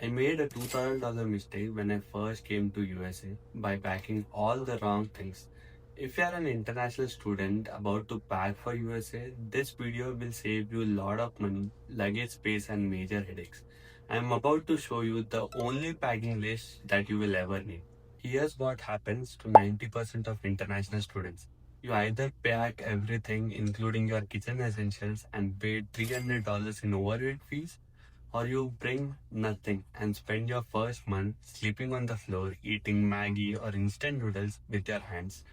made a $2,000 mistake when I first came to USA by packing all the wrong things. If you are an international student about to pack for USA, this video will save you a lot of money, luggage space and major headaches. I am about to show you the only packing list that you will ever need. Here's what happens to 90% of international students. You either pack everything including your kitchen essentials and pay $300 in overhead fees, or you bring nothing and spend your first month sleeping on the floor, eating Maggie or instant noodles with your hands.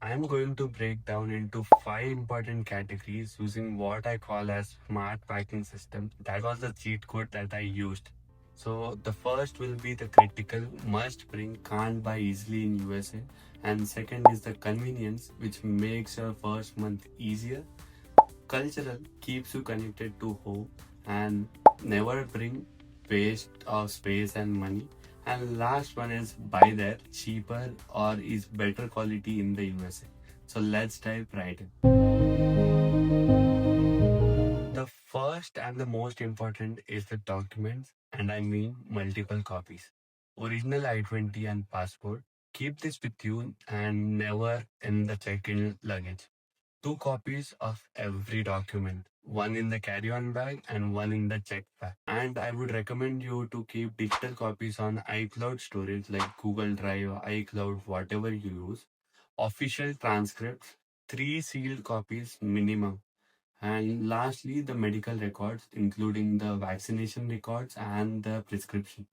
I'm going to break down into five important categories using what I call as smart packing system. That was the cheat code that I used. So the first will be the critical must bring, can't buy easily in USA. And second is the convenience, which makes your first month easier. Cultural keeps you connected to home and never bring waste of space and money. And last one is buy there cheaper or is better quality in the USA. So let's dive right in. The first and the most important is the documents, and I mean multiple copies. Original I-20 and passport. Keep this with you and never in the check-in luggage. Two copies of every document, one in the carry-on bag and one in the check bag. And I would recommend you to keep digital copies on iCloud storage like Google Drive, iCloud, whatever you use. Official transcripts, three sealed copies minimum. And lastly, the medical records, including the vaccination records and the prescription.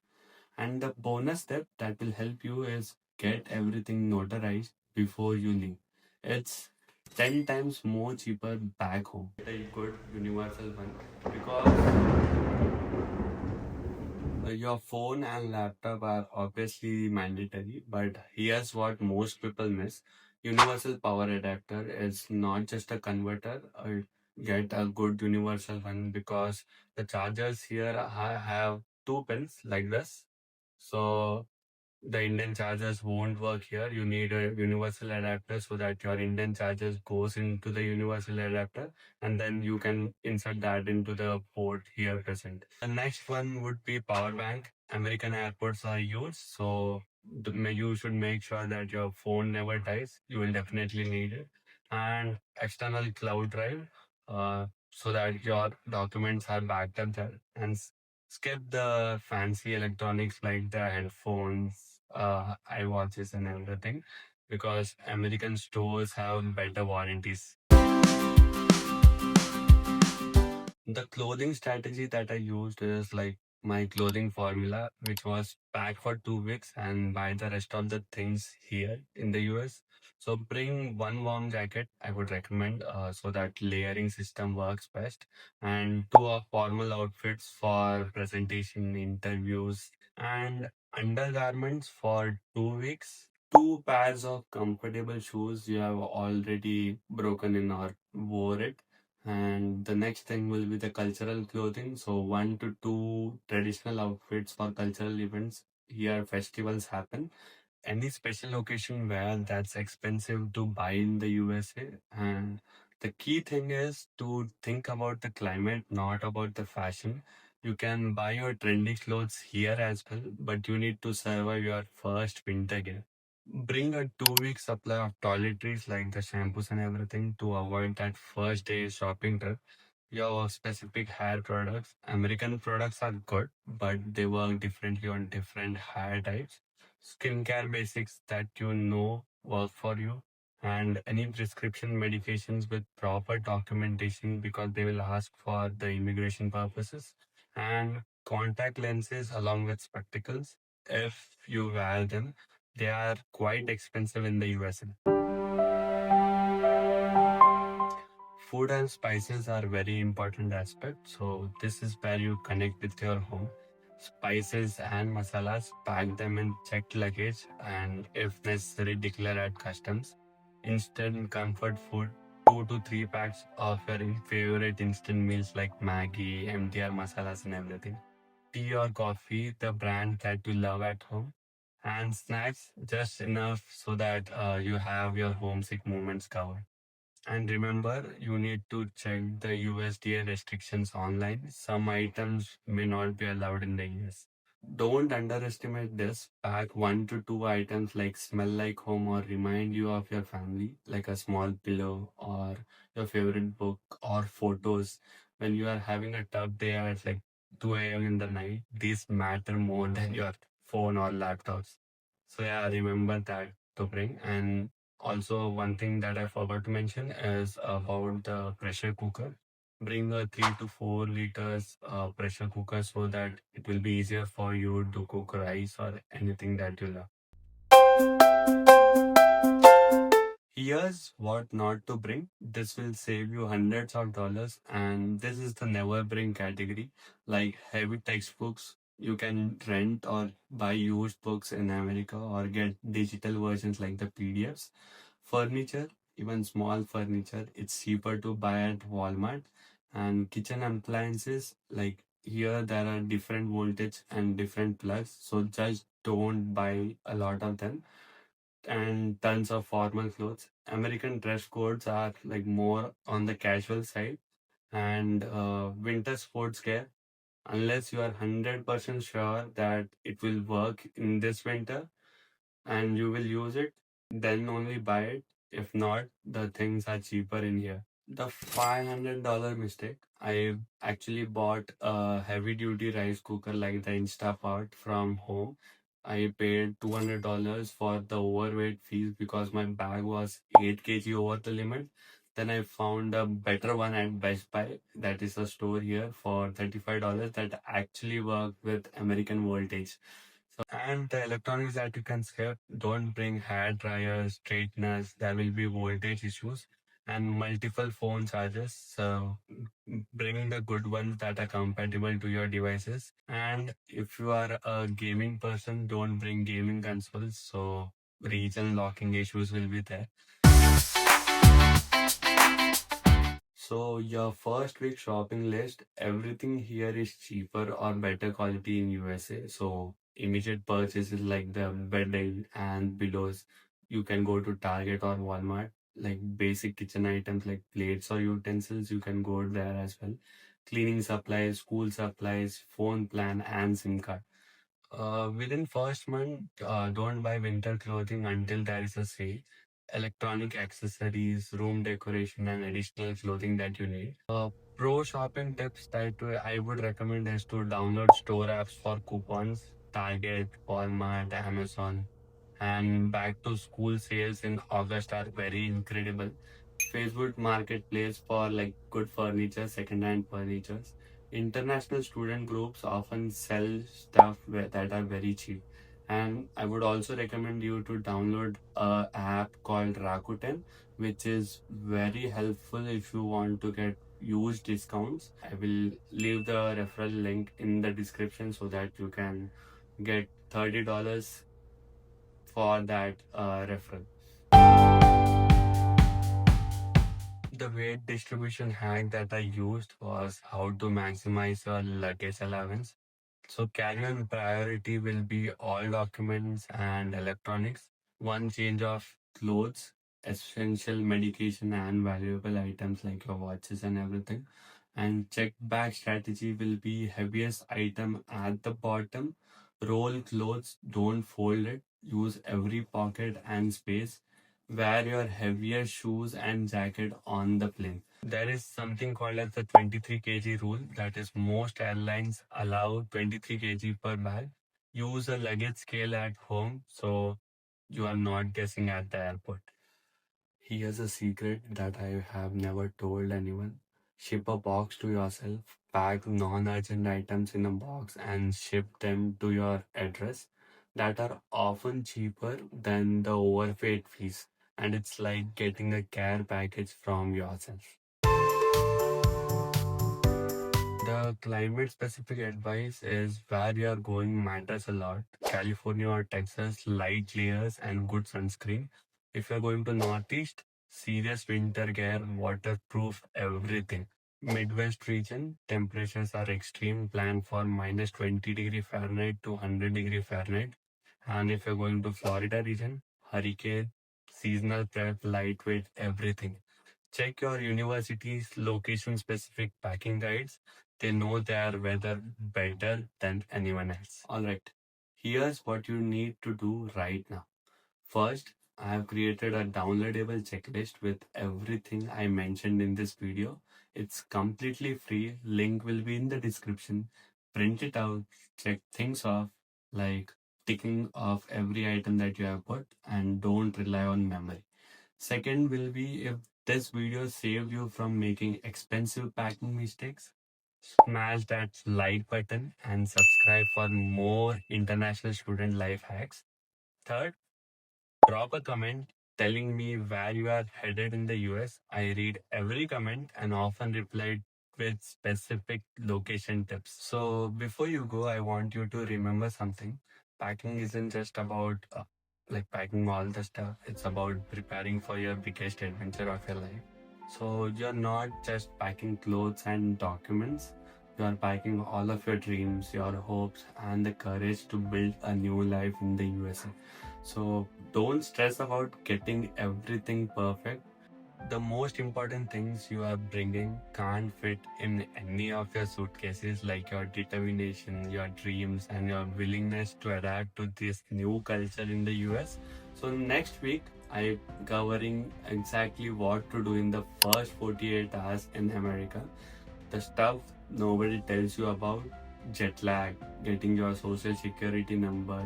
And the bonus step that will help you is get everything notarized before you leave. It's 10 times more cheaper back home. Get a good universal one because your phone and laptop are obviously mandatory, but here's what most people miss. Universal power adapter is not just a converter. Get a good universal one because the chargers here have two pins like this. So the Indian chargers won't work here. You need a universal adapter so that your Indian chargers goes into the universal adapter and then you can insert that into the port here present. The next one would be power bank. American airports are used, so you should make sure that your phone never dies. You will definitely need it. And external cloud drive, so that your documents are backed up there. And skip the fancy electronics like the headphones, iWatches, and everything because American stores have better warranties. The clothing strategy that I used is like my clothing formula, which was pack for 2 weeks and buy the rest of the things here in the US. So bring one warm jacket, I would recommend, so that layering system works best, and two of formal outfits for presentation, interviews, and undergarments for 2 weeks. Two pairs of comfortable shoes you have already broken in or wore it, and the next thing will be the cultural clothing. So one to two traditional outfits for cultural events. Here festivals happen. Any special occasion wear that's expensive to buy in the USA. And the key thing is to think about the climate, not about the fashion. You can buy your trendy clothes here as well, but you need to survive your first winter gear. Bring a 2 week supply of toiletries like the shampoos and everything to avoid that first day shopping trip. Your specific hair products. American products are good, but they work differently on different hair types. Skincare basics that you know work for you, and any prescription medications with proper documentation because they will ask for the immigration purposes, and contact lenses along with spectacles if you wear them. They are quite expensive in the USA. Food and spices are very important aspect. So this is where you connect with your home. Spices and masalas, pack them in checked luggage and if necessary declare at customs. Instant comfort food, 2 to 3 packs of your favorite instant meals like Maggi, MTR masalas and everything. Tea or coffee, the brand that you love at home. And snacks, just enough so that you have your homesick moments covered. And remember, you need to check the USDA restrictions online. Some items may not be allowed in the US. Don't underestimate this. Pack 1 to 2 items like smell like home or remind you of your family, like a small pillow or your favorite book or photos. When you are having a tough day at like 2 a.m. in the night, these matter more than your phone or laptops. So yeah, remember that to bring. And also one thing that I forgot to mention is about the pressure cooker. Bring a 3 to 4 liters pressure cooker so that it will be easier for you to cook rice or anything that you love. Here's what not to bring. This will save you hundreds of dollars, and this is the never bring category. Like heavy textbooks, you can rent or buy used books in America or get digital versions like the PDFs. Furniture, even small furniture, it's cheaper to buy at Walmart. And kitchen appliances, like here there are different voltage and different plugs, so just don't buy a lot of them. And tons of formal clothes. American dress codes are like more on the casual side, and winter sports gear. Unless you are 100% sure that it will work in this winter and you will use it, then only buy it. If not, the things are cheaper in here. The $500 mistake. I actually bought a heavy duty rice cooker like the Instapot from home. I paid $200 for the overweight fees because my bag was 8 kg over the limit. Then I found a better one at Best Buy, that is a store here, for $35 that actually worked with American voltage. And the electronics that you can skip, don't bring hair dryers, straighteners, there will be voltage issues and multiple phone chargers. So bring the good ones that are compatible to your devices. And if you are a gaming person, don't bring gaming consoles. So region locking issues will be there. So your first week shopping list, everything here is cheaper or better quality in USA. So immediate purchases like the bedding and pillows, you can go to Target or Walmart. Like basic kitchen items like plates or utensils, you can go there as well. Cleaning supplies, school supplies, phone plan, and SIM card. Within first month, don't buy winter clothing until there is a sale. Electronic accessories, room decoration, and additional clothing that you need. Pro shopping tips that I would recommend is to download store apps for coupons, Target, Walmart, Amazon, and back to school sales in August are very incredible. Facebook Marketplace for like good furniture, second-hand furnitures. International student groups often sell stuff that are very cheap. And I would also recommend you to download a app called Rakuten, which is very helpful if you want to get huge discounts. I will leave the referral link in the description so that you can get $30 for that referral. The weight distribution hack that I used was how to maximize your luggage allowance. So carry-on priority will be all documents and electronics, one change of clothes, essential medication and valuable items like your watches and everything. And check bag strategy will be heaviest item at the bottom. Roll clothes, don't fold it. Use every pocket and space. Wear your heavier shoes and jacket on the plane. There is something called as the 23 kg rule. That is, most airlines allow 23 kg per bag. Use a luggage scale at home so you are not guessing at the airport. Here's a secret that I have never told anyone. Ship a box to yourself, pack non-urgent items in a box and ship them to your address that are often cheaper than the overpaid fees. And it's like getting a care package from yourself. The climate specific advice is where you are going matters a lot. California or Texas, light layers and good sunscreen. If you're going to Northeast, serious winter gear, waterproof everything. Midwest region, temperatures are extreme, plan for -20 degree Fahrenheit to 100 degree Fahrenheit. And if you're going to Florida region, hurricane, seasonal prep, lightweight, everything. Check your university's location specific packing guides. They know their weather better than anyone else. Alright, here's what you need to do right now. First, I have created a downloadable checklist with everything I mentioned in this video. It's completely free. Link will be in the description. Print it out, check things off, like ticking off every item that you have put, and don't rely on memory. Second will be, if this video saved you from making expensive packing mistakes, smash that like button and subscribe for more international student life hacks. Third, drop a comment telling me where you are headed in the US. I read every comment and often reply with specific location tips. So before you go, I want you to remember something. Packing isn't just about packing all the stuff. It's about preparing for your biggest adventure of your life. So you're not just packing clothes and documents. You are packing all of your dreams, your hopes, and the courage to build a new life in the USA. So don't stress about getting everything perfect. The most important things you are bringing can't fit in any of your suitcases, like your determination, your dreams, and your willingness to adapt to this new culture in the US. So next week, I'm covering exactly what to do in the first 48 hours in America. The stuff nobody tells you about: jet lag, getting your social security number,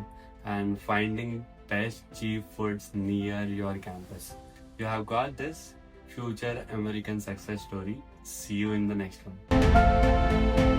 and finding best cheap foods near your campus. You have got this. Future American success story. See you in the next one.